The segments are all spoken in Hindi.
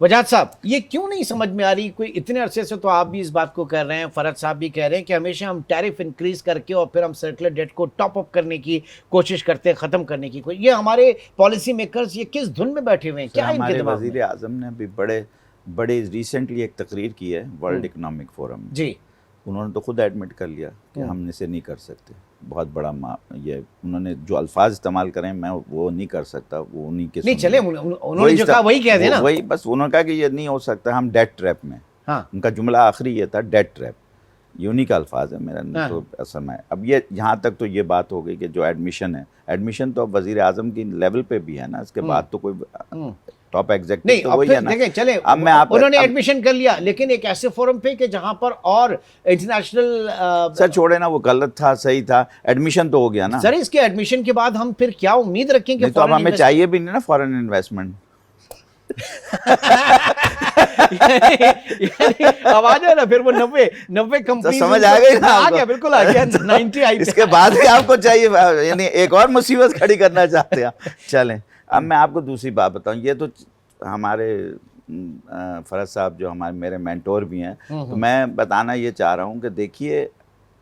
वजाद साहब, ये क्यों नहीं समझ में आ रही? कोई इतने अरसे से तो आप भी इस बात को कर रहे हैं, फरहद साहब भी कह रहे हैं कि हमेशा हम टैरिफ इंक्रीज करके और फिर हम सर्कुलर डेट को टॉप अप करने की कोशिश करते हैं, खत्म करने की। कोई ये हमारे पॉलिसी मेकर्स ये किस धुन में बैठे हुए हैं? क्या इनके हमारे दिमाग में? वजीर आजम ने अभी बड़े रिसेंटली एक तकरीर की है वर्ल्ड इकोनॉमिक फोरम में। जी, उन्होंने तो खुद एडमिट कर लिया कि हम इसे नहीं कर सकते। बहुत बड़ा ये उन्होंने जो अल्फाज इस्तेमाल करें मैं वो नहीं कर सकता, वो उन्हीं के नहीं चले, उन्होंने जो कहा वही कह देना। वही बस उन्होंने कहा कि ये नहीं हो सकता, हम डेट ट्रैप में। हाँ, उनका जुमला आखिरी ये था, डेट ट्रैप। ये उन्हीं का अल्फाज है, मेरा नहीं तो असर में। अब ये यहाँ तक तो ये बात हो गई कि जो एडमिशन तो अब वजीर आजम की लेवल पे भी है ना, इसके बाद तो कोई टॉप एग्जेक्टिव नहीं, तो अब वही फिर है ना। देखें, चले अब मैं आप उन्होंने एडमिशन कर लिया, लेकिन एक ऐसे फोरम पे कि जहां पर और इंटरनेशनल सर छोड़े ना, वो गलत था सही था, एडमिशन तो हो गया ना। सर इसके एडमिशन के बाद हम फिर क्या उम्मीद रखें कि तो अब हमें चाहिए भी नहीं ना फॉरेन इन्वेस्टमेंट। अब आ जाए ना फिर वो 90 कंपनी समझ आ गई ना? आ गया, बिल्कुल आ गया। 90 आई। इसके बाद भी आपको चाहिए, यानी एक और मुसीबत खड़ी करना चाहते हैं। चलें, अब मैं आपको दूसरी बात बताऊं। ये तो हमारे फरहद साहब जो मेरे मेंटोर भी हैं, तो मैं बताना ये चाह रहा हूँ कि देखिए,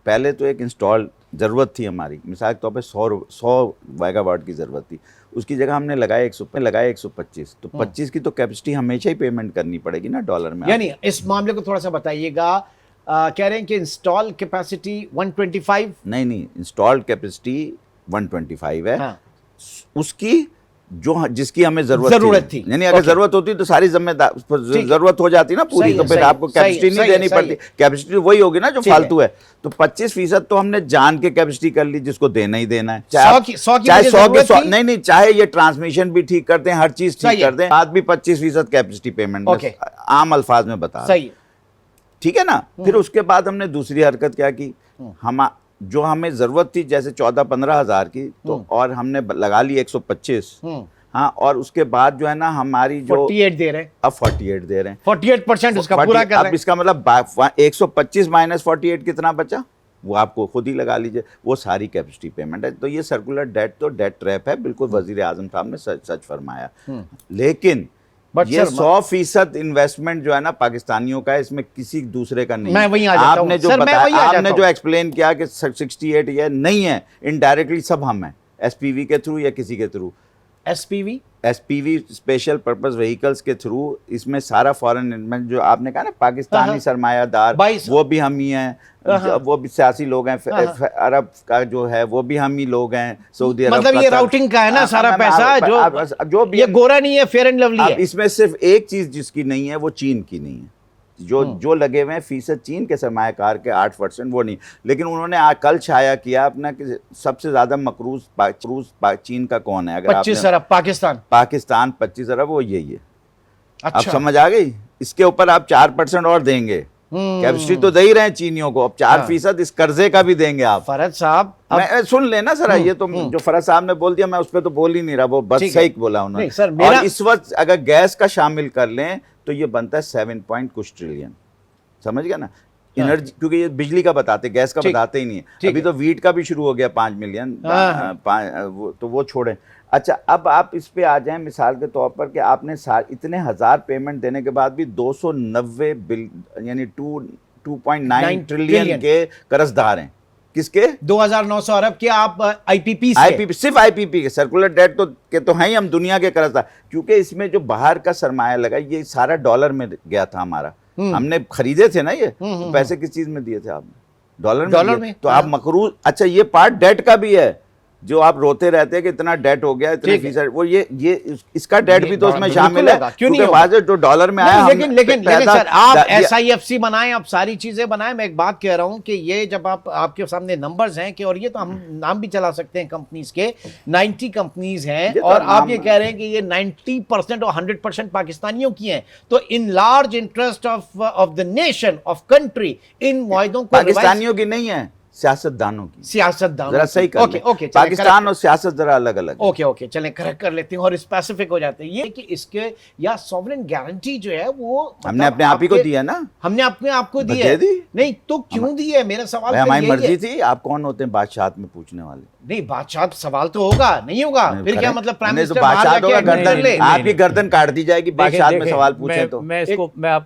पहले तो एक इंस्टॉल ज़रूरत थी हमारी, मिसाल के तौर पे 100 मेगावाट की ज़रूरत थी, उसकी जगह हमने लगाया 125। तो 25 की तो कैपेसिटी हमेशा ही पेमेंट करनी पड़ेगी ना डॉलर में। यानी इस मामले को थोड़ा सा बताइएगा। कह रहे हैं कि इंस्टॉल कैपेसिटी 125? नहीं, इंस्टॉल्ड कैपेसिटी 125 है। हाँ। उसकी जिसकी हमें जरूरत थी, यानी अगर जरूरत होती तो सारी जरूरत हो जाती ना पूरी, तो फिर आपको कैपेसिटी नहीं देनी पड़ती। कैपेसिटी वही होगी ना जो फालतू है। तो 25% तो हमने जान के कैपेसिटी कर ली, जिसको देना ही देना है। चाहे 100 नहीं, चाहे ये ट्रांसमिशन भी ठीक कर दें, हर चीज ठीक कर दें, बाद भी 25% कैपेसिटी पेमेंट, आम अल्फाज में बता, ठीक है ना। फिर उसके बाद हमने दूसरी हरकत क्या की, हम जो हमें जरूरत थी जैसे 14-15 हज़ार की, तो और हमने लगा ली 125। हाँ, और उसके बाद जो है ना हमारी जो 48 दे रहे हैं, अब 48 दे रहे हैं, 48% उसका पूरा कर रहे हैं। अब इसका मतलब 125 माइनस 48 कितना बचा, वो आपको खुद ही लगा लीजिए, वो सारी कैपेसिटी पेमेंट है। तो ये सर्कुलर डेट तो डेट ट्रैप है, बिल्कुल वजीर आजम साहब ने सच फरमाया। लेकिन ये 100% इन्वेस्टमेंट जो है ना पाकिस्तानियों का है, इसमें किसी दूसरे का नहीं। मैं वहीं आ जाता हूं। आपने जो बताया, आपने जो एक्सप्लेन किया कि 68 ये नहीं है, इनडायरेक्टली सब हम हैं, एसपीवी के थ्रू या किसी के through. SPV special purpose vehicles के थ्रू, इसमें सारा फॉरेन इन्वेस्टमेंट जो आपने कहा ना, पाकिस्तानी सरमायादार, वो भी हम ही हैं, वो भी सियासी लोग हैं, अरब का जो है वो भी हम ही लोग हैं, सऊदी अरब, मतलब ये राउटिंग का है ना सारा पैसा, जो ये गोरा नहीं है, फेयर एंड लवली है। इसमें सिर्फ एक चीज जिसकी नहीं है वो चीन की नहीं है, जो लगे हुए हैं फीसद चीन के सरमायाकार के 8%, वो नहीं। लेकिन उन्होंने कल छाया किया अपना कि सबसे ज्यादा मकरूज चीन का कौन है। अगर 25 अरब पाकिस्तान 25 अरब, वो यही है। अच्छा। अब समझ आ गई। इसके ऊपर आप 4% और देंगे, कैपेसिटी तो दे ही रहे हैं चीनियों को, अब 4% इस कर्जे का भी देंगे आप। फरहद साहब सुन लेना सर, ये तो जो फरहद साहब ने बोल दिया, मैं उस पर तो बोल ही नहीं रहा, वो बस सही बोला उन्होंने। और इस वक्त अगर गैस का शामिल कर लें तो ये बनता है 7 पॉइंट कुछ ट्रिलियन, समझ गया ना। एनर्जी, क्योंकि ये बिजली का बताते, गैस का बताते ही नहीं है। अभी तो वीट का भी शुरू हो गया 5 मिलियन, तो वो छोड़ें। अच्छा, अब आप इस पे आ जाएं मिसाल के तौर पर कि आपने इतने हजार पेमेंट देने के बाद भी 290 यानी 2.9 ट्रिलियन के कर्जदार हैं। किसके? 2900 अरब के आप आईपीपी सिर्फ आईपीपी के, सर्कुलर डेट तो हैं ही हम दुनिया के कर्जदार, क्योंकि इसमें जो बाहर का सरमाया लगा ये सारा डॉलर में गया था हमारा। हमने खरीदे थे ना ये, तो पैसे किस चीज में दिए थे आपने? डॉलर में। तो आप मकरूज, अच्छा ये पार्ट डेट का भी है, जो आप रोते रहते हैं कि इतना डेट हो गया, इतने फीसद, वो ये इसका डेट भी तो उसमें शामिल है, क्योंकि वाजे जो डॉलर में आया। लेकिन सर, आप SIFC बनाएं, आप सारी चीजें बनाएं। मैं एक बात कह रहा हूं कि ये जब आपके सामने नंबर्स हैं कि, और ये तो हम नाम भी चला सकते हैं कंपनीज के, 90 कंपनीज हैं, और आप ये कह रहे हैं कि ये 90% और 100% पाकिस्तानियों की हैं, तो in large interest of the nation of country इन मुआहिदों को पाकिस्तानियों की नहीं है, सियासतदानों की, सियासतदानों जरा सही कर ओके लें। ओके, पाकिस्तान और सियासत जरा अलग अलग है। ओके ओके, चलें करेक्ट कर लेते हैं और स्पेसिफिक हो जाते हैं। ये कि इसके या सॉवरेन गारंटी जो है वो हमने अपने आप ही को दिया ना, हमने अपने आप को दी दे है। दी। नहीं तो क्यों दी है, मेरा सवाल हमारी यही मर्जी है। थी। आप कौन होते हैं बादशाह में पूछने वाले? नहीं बादशाह सवाल तो होगा, नहीं होगा फिर क्या मतलब प्राइम मिनिस्टर बाहर बादशाह जाके होगा, admit कर ले? गर्दन आपकी गर्दन काट दी जाएगी बादशाह में देखिए, सवाल पूछे तो। मैं इसको मैं